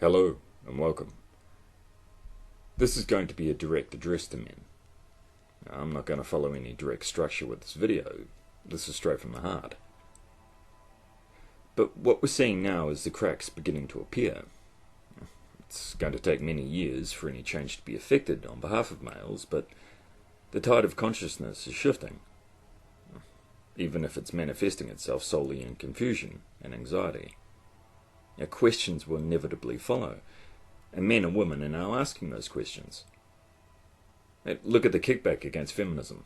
Hello and welcome. This is going to be a direct address to men. Now, I'm not going to follow any direct structure with this video. This is straight from the heart. But what we're seeing now is the cracks beginning to appear. It's going to take many years for any change to be effected on behalf of males, but the tide of consciousness is shifting, even if it's manifesting itself solely in confusion and anxiety. Now, questions will inevitably follow, and men and women are now asking those questions. Look at the kickback against feminism.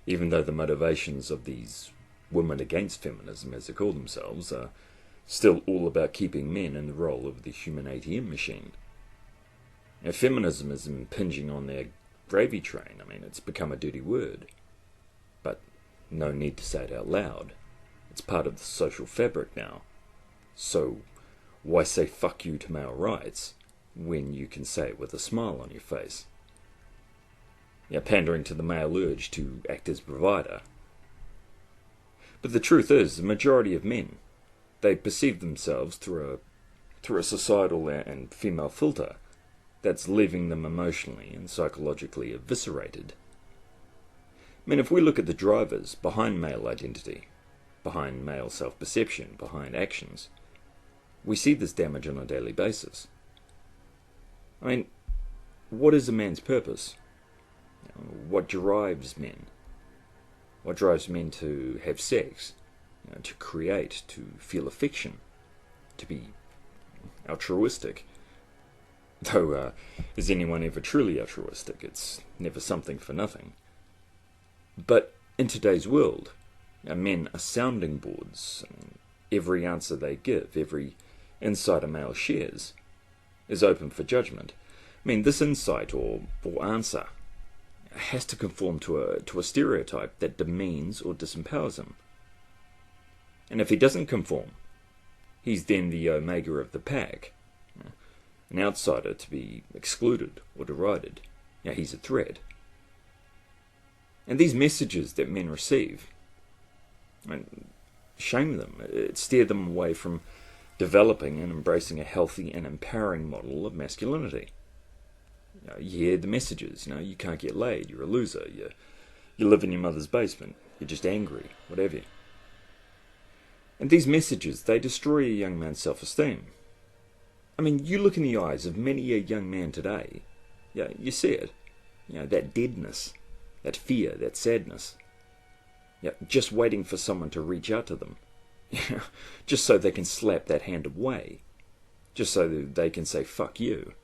Even though the motivations of these women against feminism, as they call themselves, are still all about keeping men in the role of the human ATM machine. Now, feminism is impinging on their gravy train. It's become a dirty word. But no need to say it out loud. It's part of the social fabric now. So why say fuck you to male rights when you can say it with a smile on your face? Pandering to the male urge to act as provider. But the truth is, the majority of men, they perceive themselves through a societal and female filter that's leaving them emotionally and psychologically eviscerated. If we look at the drivers behind male identity, behind male self-perception, behind actions, we see this damage on a daily basis. What is a man's purpose? What drives men? What drives men to have sex? To create, to feel affection, to be altruistic? Though, is anyone ever truly altruistic? It's never something for nothing. But in today's world, men are sounding boards. Every answer they give, every insight a male shares, is open for judgment. This insight or answer has to conform to a stereotype that demeans or disempowers him. And if he doesn't conform, he's then the omega of the pack, an outsider to be excluded or derided. He's a threat. And these messages that men receive, shame them, steer them away from developing and embracing a healthy and empowering model of masculinity. You hear the messages, you can't get laid, you're a loser, you live in your mother's basement, you're just angry, whatever. And these messages, they destroy a young man's self-esteem. You look in the eyes of many a young man today, you see it, that deadness, that fear, that sadness, just waiting for someone to reach out to them. Just so they can slap that hand away. Just so they can say, fuck you.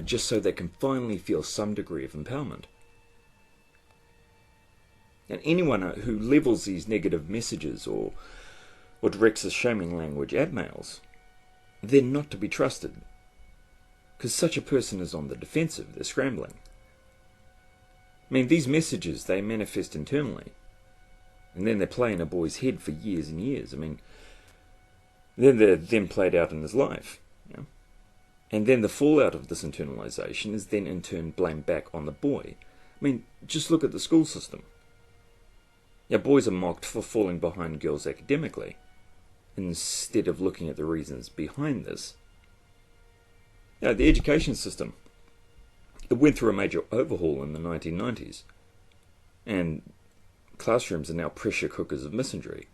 Just so they can finally feel some degree of empowerment. And anyone who levels these negative messages or directs a shaming language at males, they're not to be trusted. Because such a person is on the defensive, they're scrambling. These messages, they manifest internally. And then they play in a boy's head for years and years. Then they're then played out in his life. And then the fallout of this internalization is then in turn blamed back on the boy. Just look at the school system. Boys are mocked for falling behind girls academically, instead of looking at the reasons behind this. The education system, it went through a major overhaul in the 1990s. And classrooms are now pressure cookers of misandry.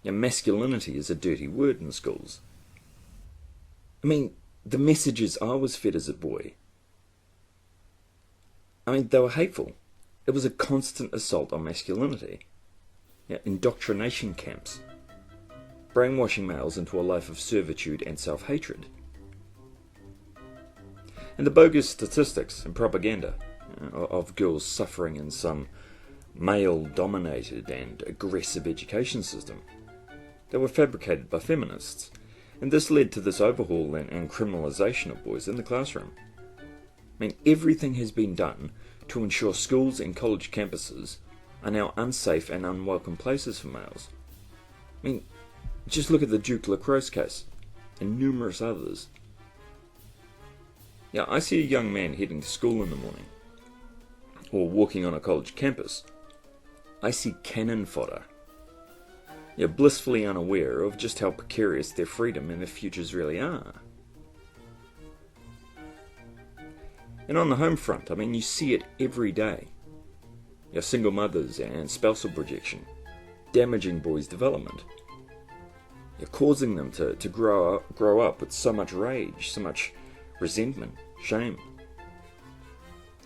Masculinity is a dirty word in schools. The messages I was fed as a boy, they were hateful. It was a constant assault on masculinity. Indoctrination camps. Brainwashing males into a life of servitude and self-hatred. And the bogus statistics and propaganda of girls suffering in some male-dominated and aggressive education system. They were fabricated by feminists, and this led to this overhaul and criminalisation of boys in the classroom. Everything has been done to ensure schools and college campuses are now unsafe and unwelcome places for males. Just look at the Duke Lacrosse case, and numerous others. I see a young man heading to school in the morning, or walking on a college campus. I see cannon fodder. You're blissfully unaware of just how precarious their freedom and their futures really are. And on the home front, I mean, you see it every day. Your single mothers and spousal projection, damaging boys' development. You're causing them to grow up with so much rage, so much resentment, shame.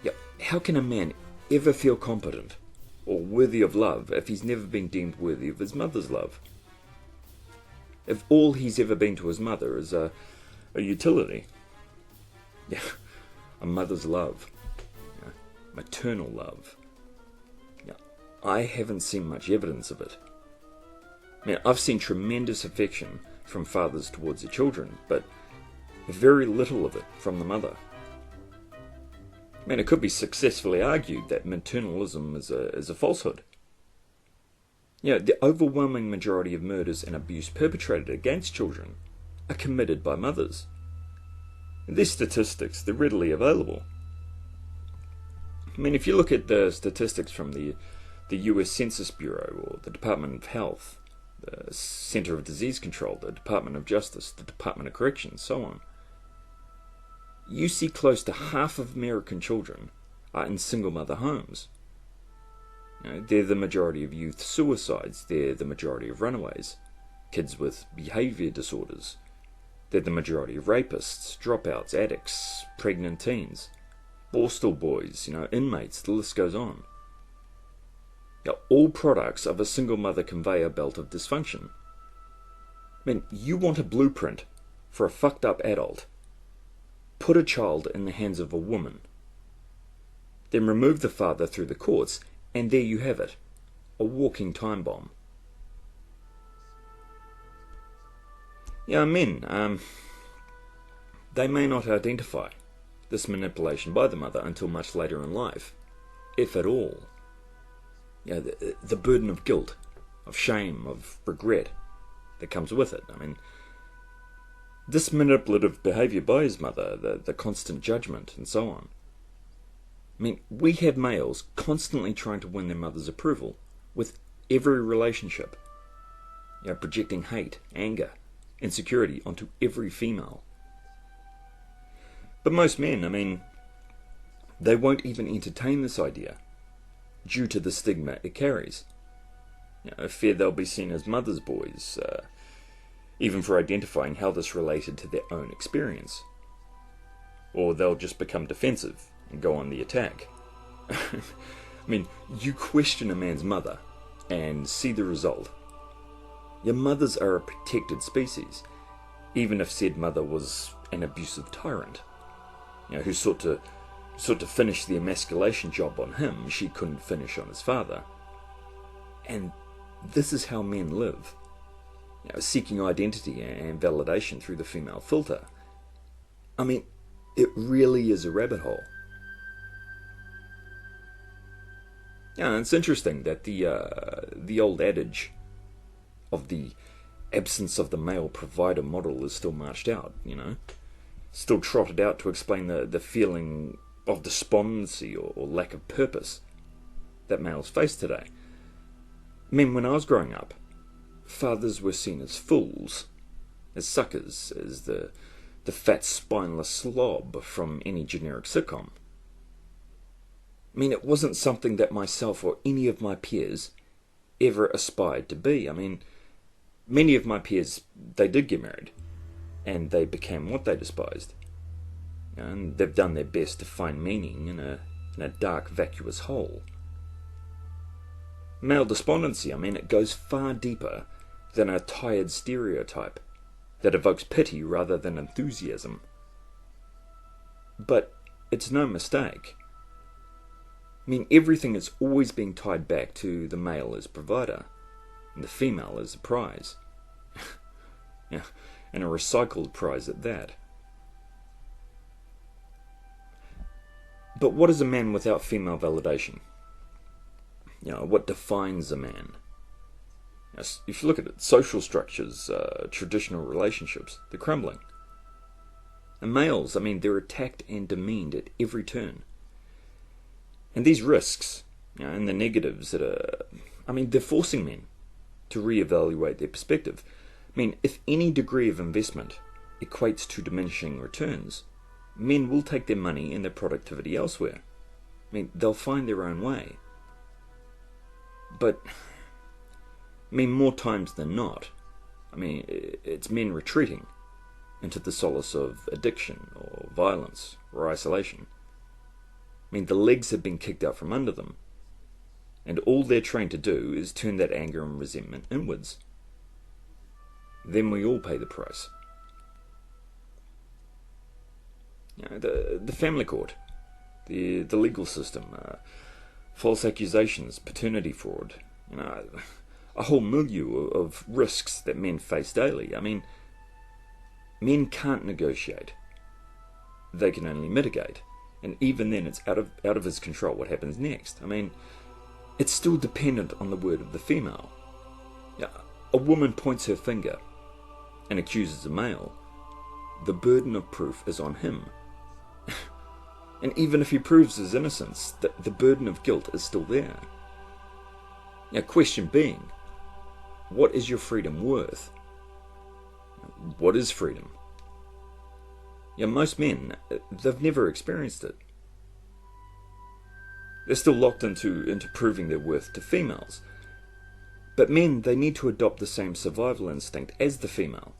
Yeah, how can a man ever feel competent or worthy of love if he's never been deemed worthy of his mother's love? If all he's ever been to his mother is a utility. Yeah, a mother's love. Yeah, maternal love. Yeah, I haven't seen much evidence of it. Man, I've seen tremendous affection from fathers towards their children, but very little of it from the mother. Man, it could be successfully argued that maternalism is a falsehood. The overwhelming majority of murders and abuse perpetrated against children are committed by mothers. These statistics, they're readily available. I mean, if you look at the statistics from the US Census Bureau or the Department of Health, the Center of Disease Control, the Department of Justice, the Department of Corrections, so on, you see close to half of American children are in single mother homes. They're the majority of youth suicides. They're the majority of runaways, kids with behavior disorders. They're the majority of rapists, dropouts, addicts, pregnant teens, Borstal boys, inmates, the list goes on. All products of a single mother conveyor belt of dysfunction. I mean, you want a blueprint for a fucked up adult. Put a child in the hands of a woman. Then remove the father through the courts, and there you have it. A walking time bomb. Men, they may not identify this manipulation by the mother until much later in life, if at all. The burden of guilt, of shame, of regret that comes with it. I mean, this manipulative behaviour by his mother, the constant judgment, and so on. I mean, we have males constantly trying to win their mother's approval with every relationship. Projecting hate, anger, insecurity onto every female. But most men, I mean, they won't even entertain this idea due to the stigma it carries. I fear they'll be seen as mother's boys, even for identifying how this related to their own experience. Or they'll just become defensive and go on the attack. I mean, you question a man's mother and see the result. Your mothers are a protected species, even if said mother was an abusive tyrant, who sought to finish the emasculation job on him she couldn't finish on his father. And this is how men live. Seeking identity and validation through the female filter. I mean, it really is a rabbit hole. It's interesting that the old adage of the absence of the male provider model is still marched out, still trotted out to explain the feeling of despondency or lack of purpose that males face today. I mean, when I was growing up, fathers were seen as fools, as suckers, as the fat spineless slob from any generic sitcom. I mean, it wasn't something that myself or any of my peers ever aspired to be. I mean, many of my peers, they did get married, and they became what they despised. And they've done their best to find meaning in a dark, vacuous hole. Male despondency, I mean, it goes far deeper than a tired stereotype that evokes pity rather than enthusiasm. But it's no mistake. I mean, everything is always being tied back to the male as provider, and the female as the prize. And a recycled prize at that. But what is a man without female validation? What defines a man? If you look at it, social structures, traditional relationships, they're crumbling. And males, I mean, they're attacked and demeaned at every turn. And these risks, and the negatives that are, I mean, they're forcing men to reevaluate their perspective. I mean, if any degree of investment equates to diminishing returns, men will take their money and their productivity elsewhere. I mean, they'll find their own way. But, I mean, more times than not, I mean, it's men retreating into the solace of addiction or violence or isolation. I mean, the legs have been kicked out from under them, and all they're trained to do is turn that anger and resentment inwards. Then we all pay the price. You know, the family court, the legal system, false accusations, paternity fraud, you know, a whole milieu of risks that men face daily. I mean, men can't negotiate. They can only mitigate. And even then it's out of his control what happens next. I mean, it's still dependent on the word of the female. Yeah, a woman points her finger and accuses a male. The burden of proof is on him. And even if he proves his innocence, the burden of guilt is still there. Now, question being, what is your freedom worth? What is freedom? Yeah, most men, they've never experienced it. They're still locked into proving their worth to females. But men, they need to adopt the same survival instinct as the female,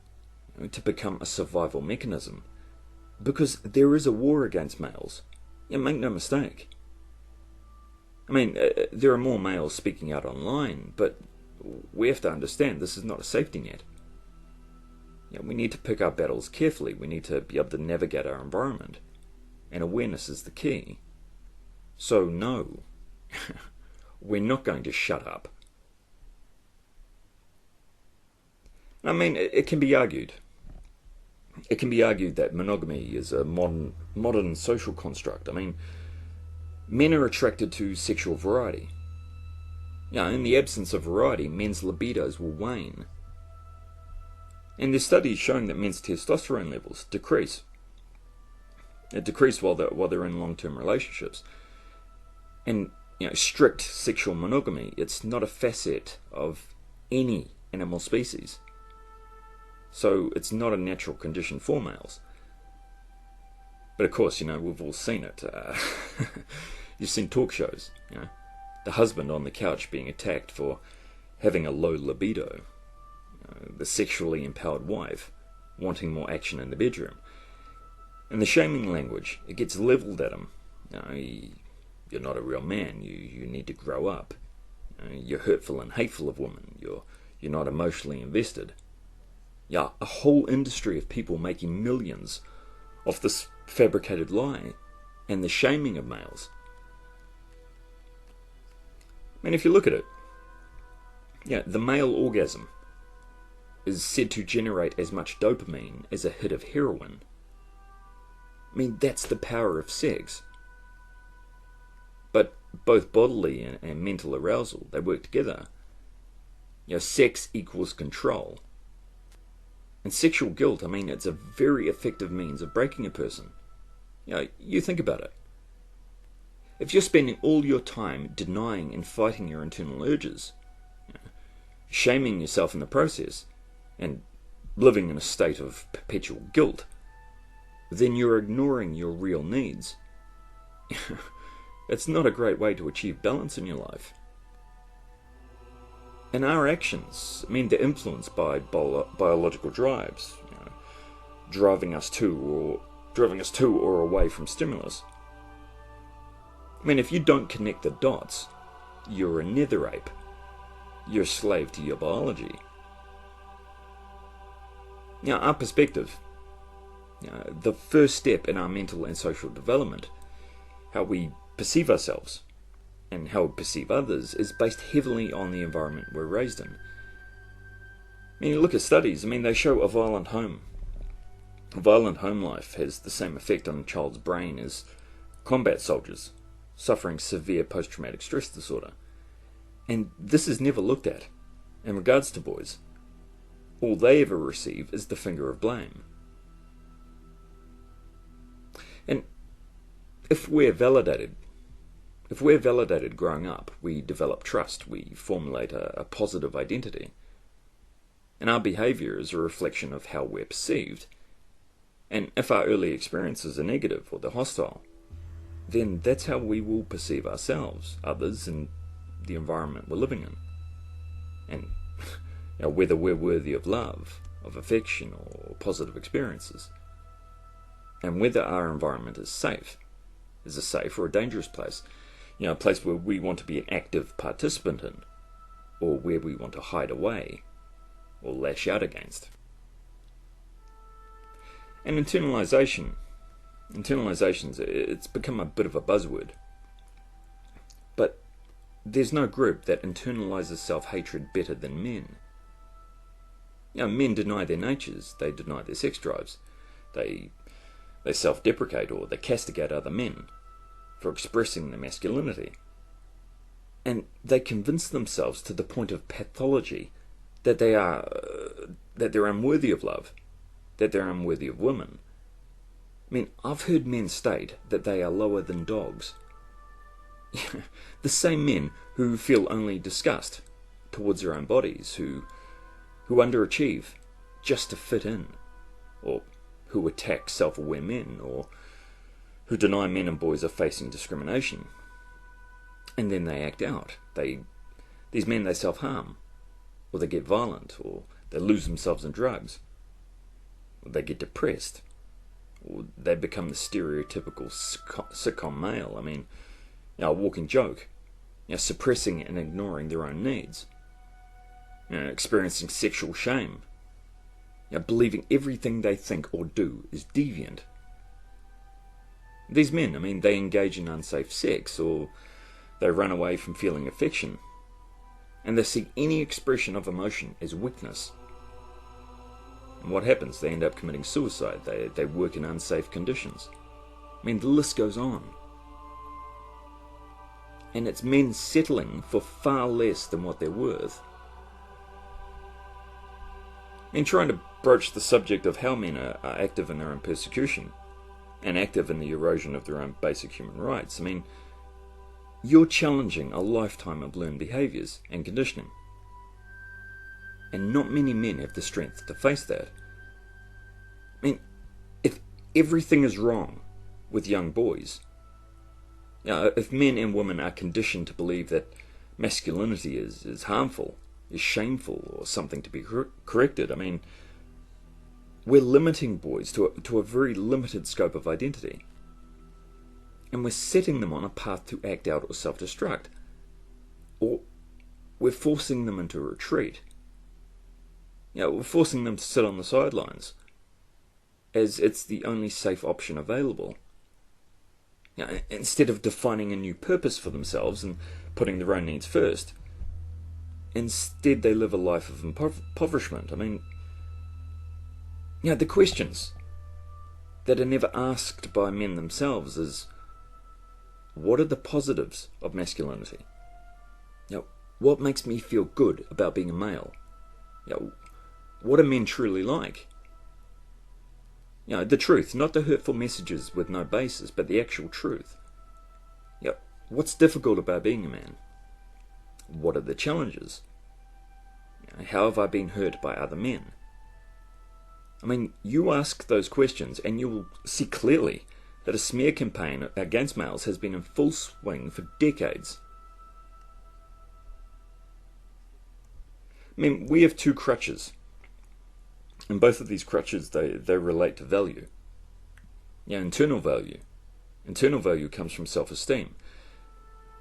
you know, to become a survival mechanism. Because there is a war against males. Yeah, make no mistake. I mean, there are more males speaking out online, but we have to understand this is not a safety net. You know, we need to pick our battles carefully. We need to be able to navigate our environment. And awareness is the key. So no, we're not going to shut up. I mean, it can be argued. It can be argued that monogamy is a modern social construct. I mean, men are attracted to sexual variety. You know, in the absence of variety, men's libidos will wane. And there's studies showing that men's testosterone levels decrease. It decreases while they're in long-term relationships. And, you know, strict sexual monogamy, it's not a facet of any animal species. So it's not a natural condition for males. But of course, you know, we've all seen it. You've seen talk shows, you know, the husband on the couch being attacked for having a low libido. The sexually empowered wife wanting more action in the bedroom. And the shaming language, it gets levelled at him. You know, you're not a real man, you need to grow up. You know, you're hurtful and hateful of women, you're not emotionally invested. Yeah, a whole industry of people making millions off this fabricated lie and the shaming of males. I mean, if you look at it, yeah, the male orgasm is said to generate as much dopamine as a hit of heroin. I mean, that's the power of sex. But both bodily and mental arousal, they work together. You know, sex equals control. And sexual guilt, I mean, it's a very effective means of breaking a person. You know, you think about it. If you're spending all your time denying and fighting your internal urges, you know, shaming yourself in the process, and living in a state of perpetual guilt, then you're ignoring your real needs. It's not a great way to achieve balance in your life. And our actions, I mean, they're influenced by biological drives, you know, driving us to or away from stimulus. I mean, if you don't connect the dots, you're a nether ape. You're a slave to your biology. Now, our perspective, the first step in our mental and social development, how we perceive ourselves and how we perceive others, is based heavily on the environment we're raised in. I mean, you look at studies, I mean, they show a violent home. A violent home life has the same effect on a child's brain as combat soldiers suffering severe post-traumatic stress disorder. And this is never looked at in regards to boys. All they ever receive is the finger of blame. And if we're validated If we're validated growing up, we develop trust, we formulate a positive identity. And our behaviour is a reflection of how we're perceived. And if our early experiences are negative or they're hostile, then that's how we will perceive ourselves, others, and the environment we're living in. And whether we're worthy of love, of affection, or positive experiences. And whether our environment is safe, is a safe or a dangerous place. A place where we want to be an active participant in, or where we want to hide away, or lash out against. And internalisations, it's become a bit of a buzzword. But there's no group that internalises self-hatred better than men. Men deny their natures, they deny their sex drives, they self-deprecate or they castigate other men for expressing their masculinity. And they convince themselves to the point of pathology that they're unworthy of love, that they're unworthy of women. I've heard men state that they are lower than dogs. The same men who feel only disgust towards their own bodies, who underachieve just to fit in, or who attack self-aware men, or who deny men and boys are facing discrimination. And then they act out. These men, they self-harm, or they get violent, or they lose themselves in drugs, or they get depressed, or they become the stereotypical sitcom male. A walking joke, suppressing and ignoring their own needs, experiencing sexual shame, believing everything they think or do is deviant. These men, they engage in unsafe sex, or they run away from feeling affection, and they see any expression of emotion as weakness. And what happens? They end up committing suicide. They work in unsafe conditions. The list goes on. And it's men settling for far less than what they're worth. In trying to broach the subject of how men are active in their own persecution, and active in the erosion of their own basic human rights, you're challenging a lifetime of learned behaviours and conditioning. And not many men have the strength to face that. If everything is wrong with young boys, if men and women are conditioned to believe that masculinity is harmful, is shameful, or something to be corrected, we're limiting boys to a very limited scope of identity. And we're setting them on a path to act out or self-destruct. Or we're forcing them into a retreat. We're forcing them to sit on the sidelines, as it's the only safe option available. Instead of defining a new purpose for themselves and putting their own needs first, instead they live a life of impoverishment. The questions that are never asked by men themselves is, what are the positives of masculinity? What makes me feel good about being a male? What are men truly like? The truth, not the hurtful messages with no basis, but the actual truth. What's difficult about being a man? What are the challenges? How have I been hurt by other men? You ask those questions and you will see clearly that a smear campaign against males has been in full swing for decades. We have two crutches, and both of these crutches, they relate to value. Internal value. Internal value comes from self-esteem,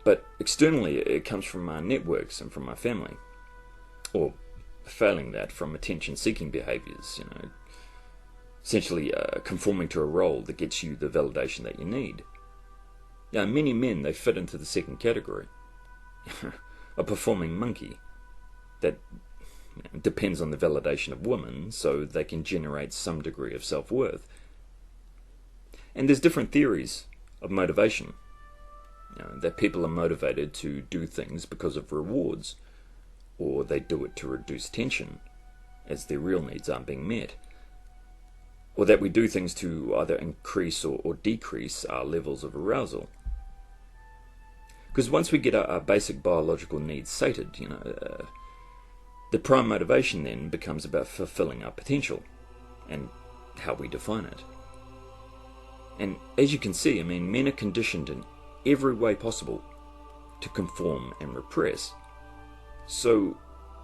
but externally it comes from our networks and from our family, or failing that, from attention-seeking behaviours, essentially conforming to a role that gets you the validation that you need. Many men, they fit into the second category. A performing monkey that depends on the validation of women so they can generate some degree of self-worth. And there's different theories of motivation. That people are motivated to do things because of rewards, or they do it to reduce tension, as their real needs aren't being met. Or that we do things to either increase or decrease our levels of arousal. Because once we get our basic biological needs sated, the prime motivation then becomes about fulfilling our potential and how we define it. And as you can see, men are conditioned in every way possible to conform and repress. So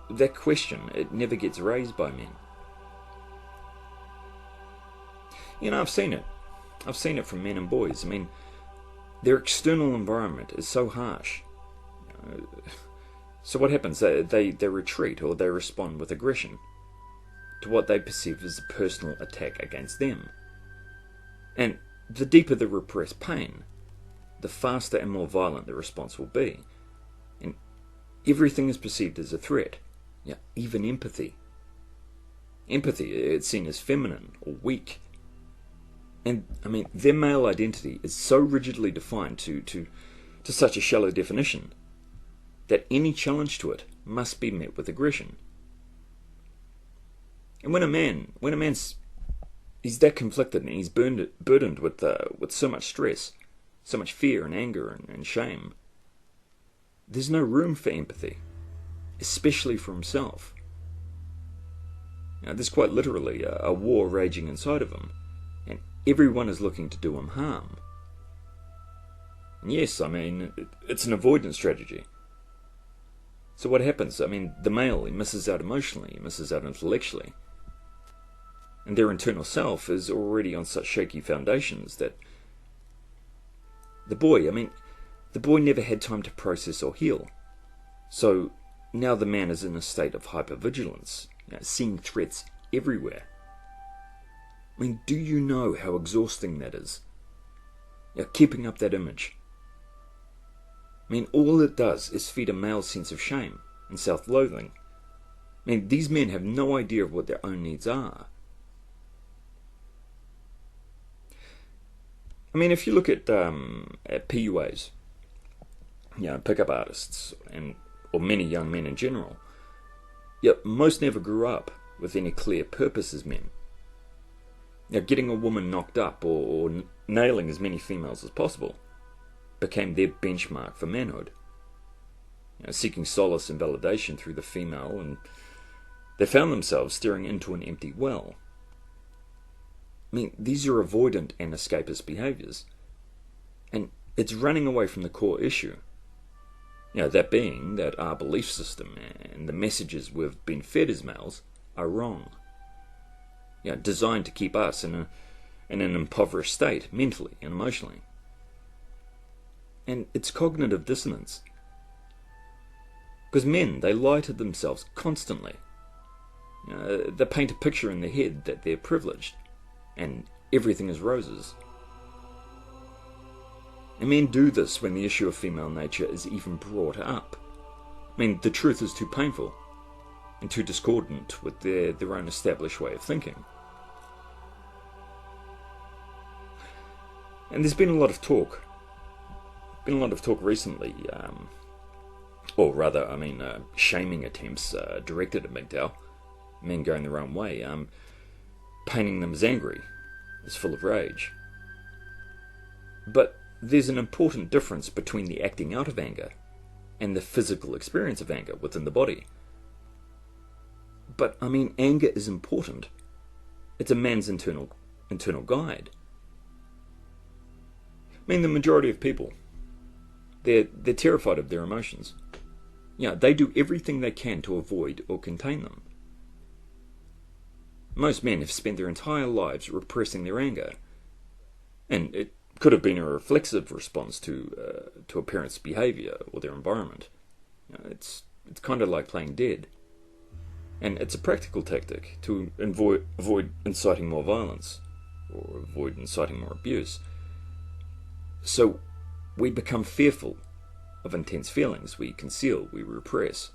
that question, it never gets raised by men. I've seen it. I've seen it from men and boys. Their external environment is so harsh. So what happens? They retreat, or they respond with aggression to what they perceive as a personal attack against them. And the deeper the repressed pain, the faster and more violent the response will be. And everything is perceived as a threat. Even empathy. Empathy, it's seen as feminine or weak. And, their male identity is so rigidly defined to such a shallow definition that any challenge to it must be met with aggression. And when a man's he's that conflicted and he's burdened with so much stress, so much fear and anger and shame, there's no room for empathy, especially for himself. There's quite literally a war raging inside of him, and everyone is looking to do him harm. And yes, it's an avoidance strategy. So what happens? The male, he misses out emotionally, he misses out intellectually. And their internal self is already on such shaky foundations that the boy never had time to process or heal. So now the man is in a state of hypervigilance, seeing threats everywhere. Do you know how exhausting that is? Keeping up that image. All it does is feed a male sense of shame and self-loathing. These men have no idea of what their own needs are. If you look at PUAs, pickup artists, or many young men in general, most never grew up with any clear purpose as men. Getting a woman knocked up or nailing as many females as possible became their benchmark for manhood. Seeking solace and validation through the female, and they found themselves staring into an empty well. These are avoidant and escapist behaviours, and it's running away from the core issue. That being that our belief system and the messages we've been fed as males are wrong. Designed to keep us in an impoverished state, mentally and emotionally. And it's cognitive dissonance. Because men, they lie to themselves constantly. They paint a picture in their head that they're privileged, and everything is roses. And men do this when the issue of female nature is even brought up. The truth is too painful and too discordant with their own established way of thinking. And there's been a lot of talk recently, shaming attempts directed at MGTOW, men going their own way, painting them as angry, as full of rage. But there's an important difference between the acting out of anger and the physical experience of anger within the body. But, anger is important. It's a man's internal guide. The majority of people, they're terrified of their emotions. They do everything they can to avoid or contain them. Most men have spent their entire lives repressing their anger, and it could have been a reflexive response to a parent's behaviour or their environment. It's kind of like playing dead, and it's a practical tactic to avoid inciting more violence or avoid inciting more abuse. So we become fearful of intense feelings. We conceal, we repress.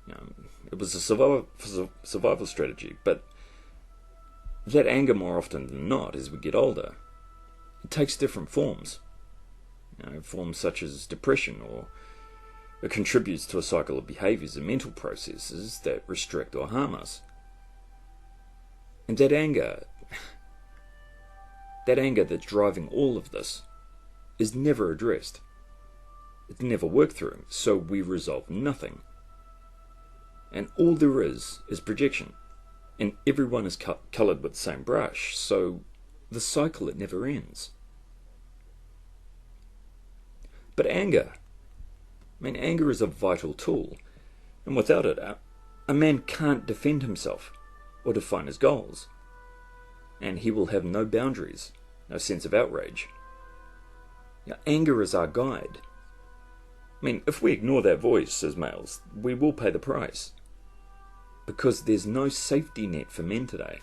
It was a survival strategy, but that anger, more often than not, as we get older, it takes different forms. Forms such as depression, or it contributes to a cycle of behaviours and mental processes that restrict or harm us. And that anger that's driving all of this, is never addressed. It's never worked through, so we resolve nothing. And all there is projection. And everyone is coloured with the same brush, so the cycle, it never ends. But anger, anger is a vital tool, and without it, a man can't defend himself or define his goals, and he will have no boundaries, no sense of outrage. Anger is our guide. If we ignore that voice as males, we will pay the price, because there's no safety net for men today.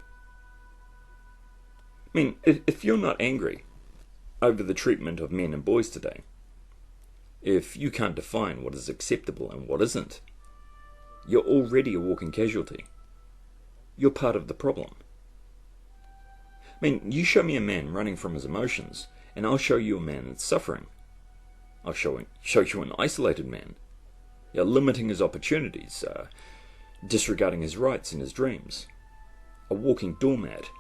If you're not angry over the treatment of men and boys today, if you can't define what is acceptable and what isn't, you're already a walking casualty. You're part of the problem. You show me a man running from his emotions, and I'll show you a man that's suffering. I'll show you an isolated man, limiting his opportunities, disregarding his rights and his dreams. A walking doormat,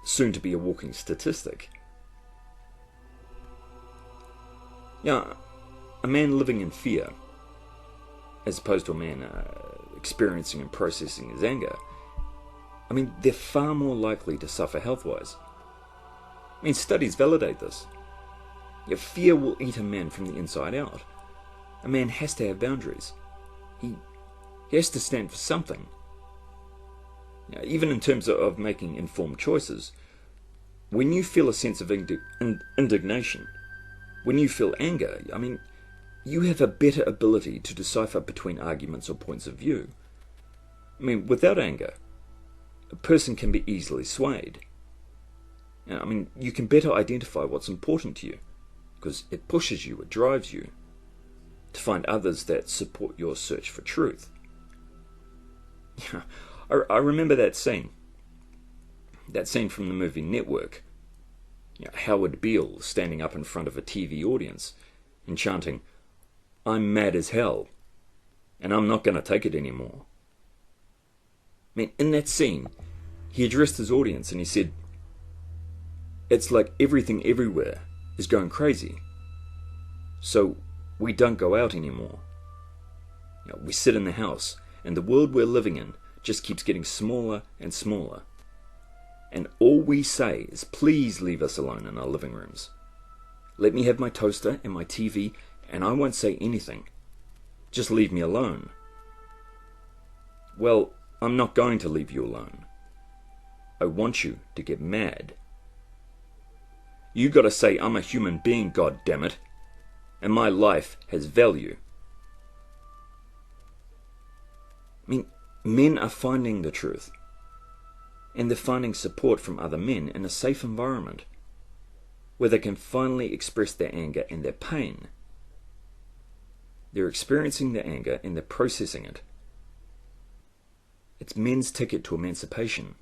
soon to be a walking statistic. A man living in fear, as opposed to a man experiencing and processing his anger, they're far more likely to suffer health-wise. Studies validate this. Fear will eat a man from the inside out. A man has to have boundaries. He has to stand for something. Even in terms of making informed choices, when you feel a sense of indignation, when you feel anger, you have a better ability to decipher between arguments or points of view. Without anger, a person can be easily swayed. You can better identify what's important to you, because it pushes you, it drives you to find others that support your search for truth. I remember that scene from the movie Network. Howard Beale standing up in front of a TV audience and chanting, "I'm mad as hell, and I'm not going to take it anymore." In that scene, he addressed his audience and he said, "It's like everything everywhere is going crazy, so we don't go out anymore. We sit in the house, and the world we're living in just keeps getting smaller and smaller. And all we say is, please leave us alone in our living rooms. Let me have my toaster and my TV, and I won't say anything. Just leave me alone." Well, I'm not going to leave you alone. I want you to get mad. You gotta say I'm a human being, goddammit, and my life has value. Men are finding the truth, and they're finding support from other men in a safe environment where they can finally express their anger and their pain. They're experiencing their anger and they're processing it. It's men's ticket to emancipation.